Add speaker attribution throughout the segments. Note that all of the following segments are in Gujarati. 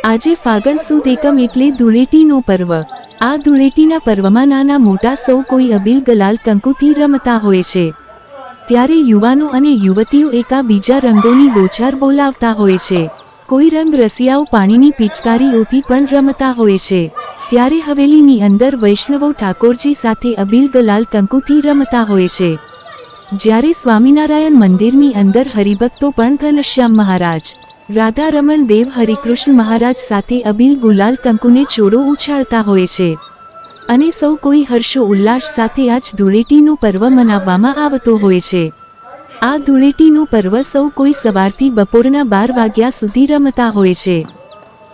Speaker 1: આજે ફાગણ સુદ એકમ એટલે ધૂળેટીનો પર્વ। આ ધૂળેટીના પર્વમાં નાના મોટા સૌ કોઈ અબીલ ગલાલ કંકુથી રમતા હોય છે। ત્યારે યુવાનો અને યુવતીઓ એકાબીજા રંગોની બોછાર બોલાવતા હોય છે। કોઈ રંગ રસિયાઓ પાણીની પિચકારીઓથી પણ રમતા હોય છે। ત્યારે હવેલીની અંદર વૈષ્ણવો ઠાકોરજી સાથે અબીલ ગલાલ કંકુથી રમતા હોય છે। જ્યારે સ્વામિનારાયણ મંદિરની અંદર હરિભક્તો પણ ઘનશ્યામ મહારાજ, રાધા રમણ દેવ, હરિકૃષ્ણ મહારાજ સાથે અબીલ ગુલાલ કંકુને છોડો ઉછાળતા હોય છે અને સૌ કોઈ હર્ષો ઉલ્લાસ સાથે આજ ધૂળેટીનું પર્વ મનાવવામાં આવતો હોય છે। આ ધૂળેટીનું પર્વ સૌ કોઈ સવારથી બપોરના 12 વાગ્યા સુધી રમતા હોય છે।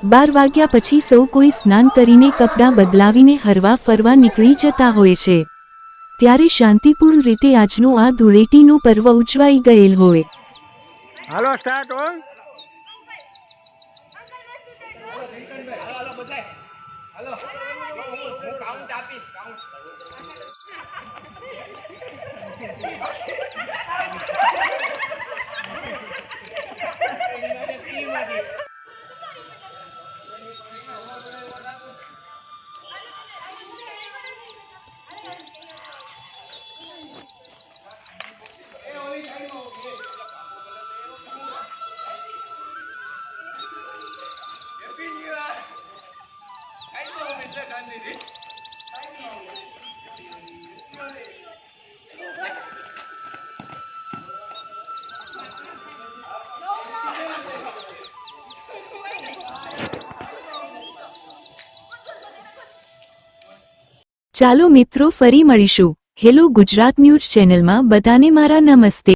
Speaker 1: 12 વાગ્યા પછી સૌ કોઈ સ્નાન કરીને કપડાં બદલાવીને હરવા ફરવા નીકળી જતા હોય છે। ત્યારે શાંતિપૂર્ણ રીતે આજનો આ ધૂળેટીનું પર્વ ઉજવાઈ ગયેલ હોય।
Speaker 2: હાલો સ્ટાર્ટ હો।
Speaker 1: ચાલો મિત્રો, ફરી મળીશું। હેલો ગુજરાત ન્યૂઝ ચેનલમાં બધાને મારા નમસ્તે।